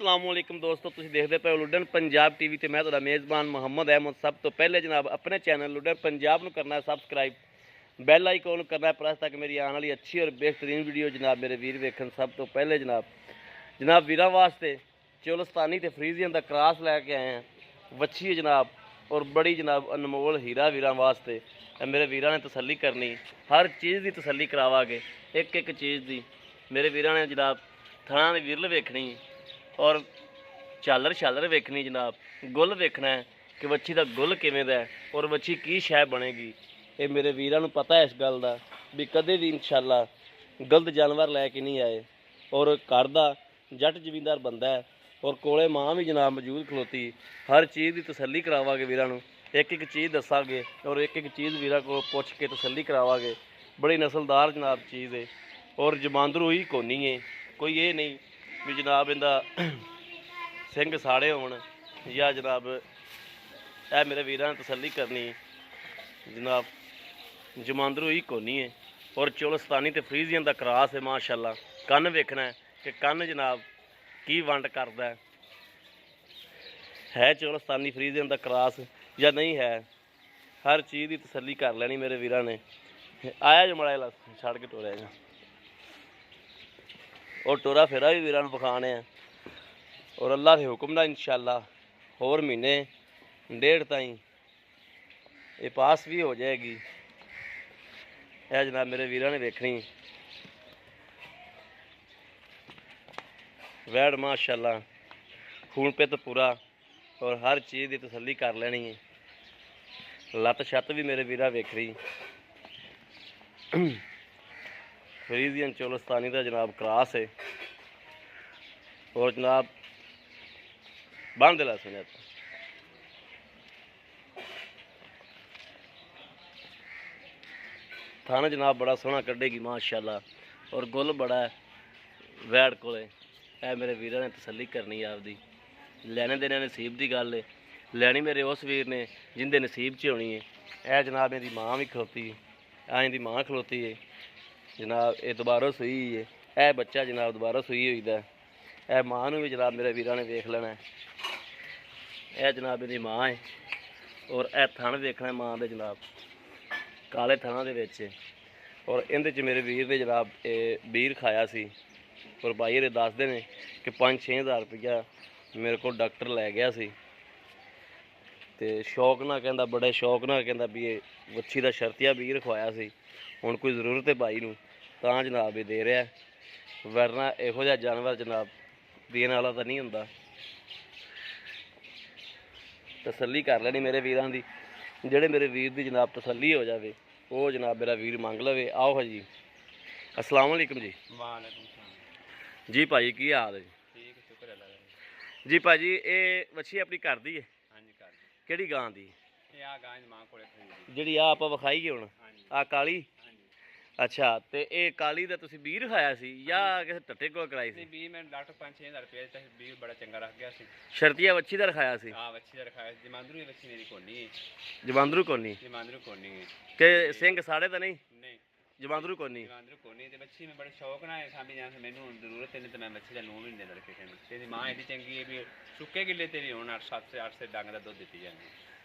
असलामुअलैकुम दोस्तों, तुसीं देखते पे लुडन पंजाब टीवी ते मैं तुहाडा मेज़बान मुहम्मद अहमद। सब तो पहले जनाब अपने चैनल लुडन पंजाब नूं करना है सबसक्राइब, बैल आइकॉन करना है प्रेस ताकि मेरी आने वाली अच्छी और बेहतरीन वीडियो जनाब मेरे वीर वेखन। सब तो पहले जनाब वीरां वास्ते चोलस्तानी ते फ्रीजियन का क्रॉस लैके आए हैं। वच्छी है जनाब और बड़ी जनाब अनमोल हीरा वीरां वास्ते। मेरे वीरां ने तसल्ली करनी, हर चीज़ की तसल्ली करावांगे, एक एक चीज़ की। मेरे वीरां ने जनाब थणा दी विरल वेखनी और झालर छालर वेखनी जनाब, गुल वेखना है कि वच्छी का गुल किवें दा है और वच्छी की शै बनेगी। ये मेरे वीरां नूं पता है इस गल का भी कदे भी इंशाअल्लाह गलत जानवर लैके नहीं आए। और घर दा जट जमींदार बंदा है और कोले माँ भी जनाब मौजूद खलोती, हर चीज़ की तसल्ली करावांगे वीरां नूं, एक एक चीज़ दसांगे और एक एक चीज़ वीरां को पुछ के तसल्ली करावांगे। बड़ी नस्लदार जनाब चीज़ है और जमांदरू ही कोनी है, कोई ये नहीं भी जनाब इंदा सिंह साड़े होण या जनाब ए मेरे वीरां ने तसल्ली करनी जनाब जमांदरू ही कोनी है। और चोलस्तानी ते फ्रीजियन का क्रॉस है माशाअल्लाह। कन्न वेखना है कि कन्न जनाब की वंड करदा है चोलस्तानी फ्रीजियन का क्रॉस या नहीं है, हर चीज़ की तसल्ली कर लेनी मेरे वीरां ने। आया जो मड़ा छड़ के टोरिया जा और टोरा फेरा भी वीरां नूं विखाने हैं और अल्लाह के हुक्म नाल इंशाअल्लाह होर महीने डेढ़ ताईं ये पास भी हो जाएगी। यह जनाब मेरे वीरां ने वेखनी वैड़ माशाअल्लाह खून पित पूरा और हर चीज़ की तसल्ली कर लेनी है। लत्त छत्त भी मेरे वीरा वेख रही। फ्रीजियन चोलस्तानी का जनाब क्रॉस है और जनाब बंद ला सुना थाना जनाब बड़ा सोहना कढ़ेगी माशाअल्लाह और गुल बड़ा है वैड़ कोले। ऐ मेरे वीरां ने तसल्ली करनी आपदी, लैने देने नसीब की गल है, लैनी मेरे उस वीर ने जिंदे नसीब च होनी है। ऐ जनाब इहदी माँ भी खलोती है, इहदी माँ खलोती है जनाब, ये दोबारा सूई है। ऐ बच्चा जनाब दोबारा सूई हुई है। ऐ माँ नूं भी जनाब मेरे वीरां ने वेख लेना है। यह जनाब इहदी माँ है और यह थण वेखना है माँ दे जनाब काले थणा दे विच। और इहदे च मेरे वीर ने जनाब बीर खाया सी और भाई ये दसदे ने कि 5-6 हज़ार रुपया मेरे को डॉक्टर लै गया सी ते शौक ना कहंदा, बड़े शौक ना कहंदा भी ये वच्छी का शर्तिया बीर खवाया सी। हुण कोई जरूरत है भाई नूं तां जनाब ये दे रहा है, वरना इहो जिहा जानवर जनाब देने वाला तो नहीं हुंदा। तसल्ली कर लेनी मेरे वीरां दी, जेड़े मेरे वीर दी जनाब तसल्ली हो जाए वो जनाब मेरा वीर मंग लवे। आओ हाँ जी, अस्सलाम वालेकुम जी। वालेकुम जी भाजी की हाल है ठीक है, शुक्र अल्लाह जी। भाजी ये वच्छी अपनी घर दी है, हाँ जी कर दी किहड़ी गां दी? ये आ गां मां कोले खरीदी जिहड़ी आ आपां विखाई हुण हाँ जी आ काली? हाँ जी अच्छा, ते ये काली दा तुसीं बीर खाया सी या किसे टट्टे कोल कराई नहीं सी? बी मैं डॉक्टर 5-6 हज़ार रुपये ते बी बड़ा चंगा रख गया सी। शर्तिया वच्छी दा रखाया सी? हाँ बच्ची दा रखाया जमांदरू ही बच्ची मेरी कोनी है, जमांदरू कोनी जमांदरू कोनी है के सिंह साड़े तो नहीं? नहीं जमांदरू कोनी। जमांदरू कोनी ते बच्ची में बड़े शौक ना है सामी जान मैनू जरूरत है नहीं तो मैं बच्ची का नूं भी नहीं देना किसी नूं। तेरी मां एडी चंगी है भी सुक्के गिले तेरी हुण 8 से डंग दा दुध दित्ती जांदी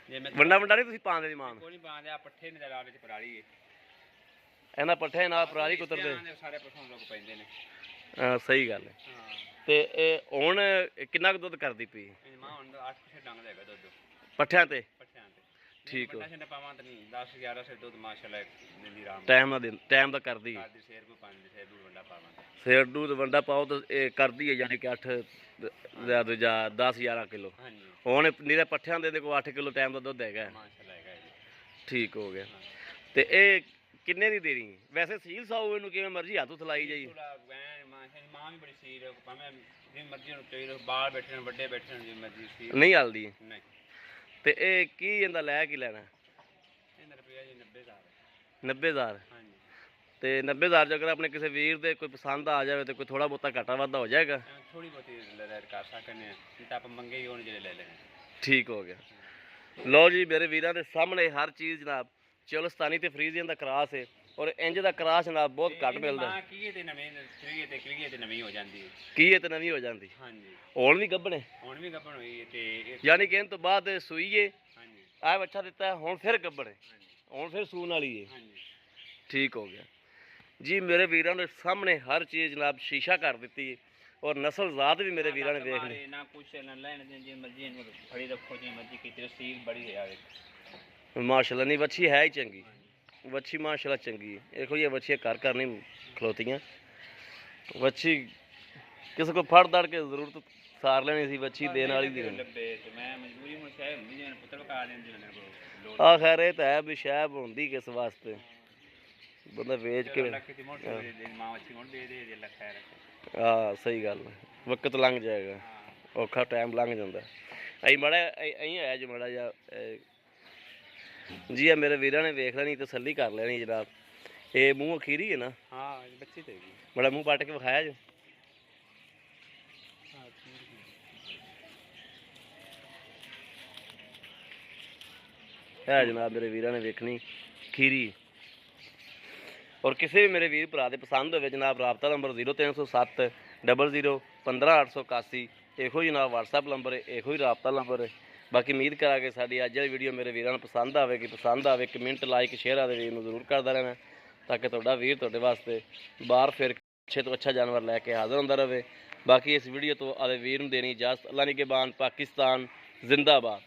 जे मैं वंडा वंडा नहीं तुसीं पांदे दी मां नूं? कोई नहीं बांध आ पट्ठे ने लाल च पराली है इन्हां पट्ठे नाल पराली कुतरदे? सारे पशु लोग पैंदे ने। सही गल है। हाँ ते हुण किन्ना कुं दुध करदी पई मां हुण 8 डंग दा हैगा दुध पट्ठियां ते? पट्ठियां ते ठीक हो, पट्ठा छे पावां तो नहीं 10-11 से दूध माशाल्लाह दिंदी राम टाइम दा करदी दी शेर को 5 शेर दूध वंडा पावां शेर दूध वंडा पाओ तो करदी है यानी कि 10-11 किलो। हाँ जी हुण नीरे पट्ठियां दे को 8 किलो टाइम दा दुध हैगा। माशाल्लाह हैगा जी। ठीक हो गया। हाँ ते किन्ने दी देनी? वैसे सील साऊ इनू किवें मर्जी हाथ हुथ लाई जाई? थोड़ा वैन मां भी बड़ी सीर है भावें जिन मर्जी नु चाहिए बाल बैठे ने बड़े बैठे ने जिन मर्जी सीर नहीं हलदी? नहीं ते की इंदा लै की लैना? इन रुपया जी 90,000 90,000? हाँ जी ते 90,000 जो अगर अपने किसी वीर दे कोई पसंद आ जाए तो कोई थोड़ा बहुता घाटा वाधा हो जाएगा? थोड़ी बहुती लड़ाई कर सकते हैं नहीं तो आप मंगे ही होने जेडे ले लेने। ठीक हो गया। लो जी मेरे वीरां दे सामने हर चीज़ जनाब चोलस्तानी ते फ्रीजियन का क्रॉस है। ਔਰ ਇੰਜ ਦਾ ਕਰਾਸ ਜਨਾਬ ਬਹੁਤ ਘੱਟ ਮਿਲਦਾ। ਮਾਂ ਕੀ ਤੇ ਨਵੇਂ ਕਲੀਏ ਤੇ ਨਵੀਂ ਹੋ ਜਾਂਦੀ ਹੈ। ਕੀ ਤੇ ਨਵੀਂ ਹੋ ਜਾਂਦੀ। ਹਾਂਜੀ ਹੁਣ ਵੀ ਗੱਭਣੇ। ਹੁਣ ਵੀ ਗੱਭਣ ਹੋਈ ਹੈ ਤੇ ਯਾਨੀ ਕਿ ਇਹਨਾਂ ਤੋਂ ਬਾਅਦ ਸੂਈਏ ਹਾਂਜੀ ਆਹ ਬੱਚਾ ਦਿੱਤਾ ਹੁਣ ਫਿਰ ਗੱਭਣੇ, ਹਾਂਜੀ ਹੁਣ ਫਿਰ ਸੂਣ ਵਾਲੀ ਹੈ। ਹਾਂਜੀ ਠੀਕ ਹੋ ਗਿਆ ਜੀ। ਮੇਰੇ ਵੀਰਾਂ ਦੇ ਸਾਹਮਣੇ ਹਰ ਚੀਜ਼ ਜਨਾਬ ਸ਼ੀਸ਼ਾ ਕਰ ਦਿੱਤੀ ਹੈ ਔਰ ਨਸਲ ਜ਼ਾਤ ਵੀ ਮੇਰੇ ਵੀਰਾਂ ਨੇ ਵੇਖ ਲਈ। ਨਾ ਕੁਛ ਨਾ ਲੈਣ ਦੇ ਜੇ ਮਰਜ਼ੀ ਇਹਨੂੰ ਫੜੀ ਰੱਖੋ ਜੇ ਮਰਜ਼ੀ ਕੀਤੀ ਸੀਲ ਬੜੀ ਹੈ। ਮਾਸ਼ਾਅੱਲਾ ਨਹੀਂ ਵੱਛੀ ਹੈ ਹੀ ਚੰਗੀ, ਵੱਛੀ ਮਾਸ਼ਾਅੱਲਾ ਚੰਗੀ ਹੈ। ਇਹੋ ਜਿਹੀਆਂ ਵੱਛੀਆਂ ਘਰ ਨਹੀਂ ਖਲੋਤੀਆਂ। ਵੱਛੀ ਕਿਸੇ ਕੋ ਫੜ ਦੜ ਕੇ ਜ਼ਰੂਰਤ ਸਾਰ ਲੈਣੀ ਸੀ, ਵੱਛੀ ਦੇਣ ਵਾਲੀ ਦੀ ਲੱਭੇ ਤੇ ਮੈਂ ਮਜਬੂਰੀ ਹੁਣ ਸ਼ਾਇਦ ਹੁੰਦੀ ਜਿਵੇਂ ਪੁੱਤਰ ਵਕਾ ਦਿੰਦੇ ਨੇ ਲੋੜ। ਆ ਖੈਰ ਇਹ ਤਾਂ ਹੈ ਵੀ ਸ਼ਾਇਬ ਹੁੰਦੀ ਕਿਸ ਵਾਸਤੇ ਬੰਦਾ ਵੇਚ ਕੇ। ਲੱਖ ਦੀ ਮੋਟੀ ਦੇ ਮਾਂ ਵੱਛੀ ਹੁਣ ਦੇ ਦੇ ਲੱਖ ਖੈਰ। ਹਾਂ ਸਹੀ ਗੱਲ ਹੈ, ਵਕਤ ਲੰਘ ਜਾਏਗਾ, ਔਖਾ ਟਾਈਮ ਲੰਘ ਜਾਂਦਾ। ਅਸੀਂ ਮਾੜਾ ਅਸੀਂ ਆਇਆ ਜੀ ਮਾੜਾ ਜਿਹਾ ਜੀ। ਆ ਮੇਰੇ ਵੀਰਾਂ ਨੇ ਵੇਖ ਲੈਣੀ ਤਸੱਲੀ ਕਰ ਲੈਣੀ ਜਨਾਬ। ਇਹ ਮੂੰਹ ਅਖੀਰੀ ਹੈ ਨਾ। ਹਾਂ ਬੱਚੀ ਤੇ ਹੈਗੀ। ਬੜਾ ਮੂੰਹ ਪੱਟ ਕੇ ਵਿਖਾਇਆ ਜੀ। ਹੈ ਜਨਾਬ ਮੇਰੇ ਵੀਰਾਂ ਨੇ ਵੇਖਣੀ ਖੀਰੀ। ਔਰ ਕਿਸੇ ਵੀ ਮੇਰੇ ਵੀਰ ਭਰਾ ਦੇ ਪਸੰਦ ਹੋਵੇ ਜਨਾਬ ਰਾਬਤਾ ਨੰਬਰ 0307 00 15 881 ਇਹੋ ਜਨਾਬ WhatsApp ਨੰਬਰ ਹੈ, ਇਹੋ ਹੀ ਰਾਬਤਾ ਨੰਬਰ ਹੈ। ਬਾਕੀ ਉਮੀਦ ਕਰਾਂ ਕਿ ਸਾਡੀ ਅੱਜ ਵਾਲੀ ਵੀਡੀਓ ਮੇਰੇ ਵੀਰਾਂ ਨੂੰ ਪਸੰਦ ਆਵੇਗੀ। ਪਸੰਦ ਆਵੇ ਕਮੈਂਟ ਲਾਈਕ ਸ਼ੇਅਰ ਆਦੇ ਵੀਰ ਨੂੰ ਜ਼ਰੂਰ ਕਰਦਾ ਰਹਿਣਾ ਤਾਂ ਕਿ ਤੁਹਾਡਾ ਵੀਰ ਤੁਹਾਡੇ ਵਾਸਤੇ ਬਾਹਰ ਫਿਰ ਅੱਛੇ ਤੋਂ ਅੱਛਾ ਜਾਨਵਰ ਲੈ ਕੇ ਹਾਜ਼ਰ ਹੁੰਦਾ ਰਹੇ। ਬਾਕੀ ਇਸ ਵੀਡੀਓ ਤੋਂ ਆਦੇ ਵੀਰ ਨੂੰ ਦੇਣੀ ਇਜਾਜ਼ਤ। ਅੱਲਾ ਨਿਗਹਿਬਾਨ। ਪਾਕਿਸਤਾਨ ਜ਼ਿੰਦਾਬਾਦ।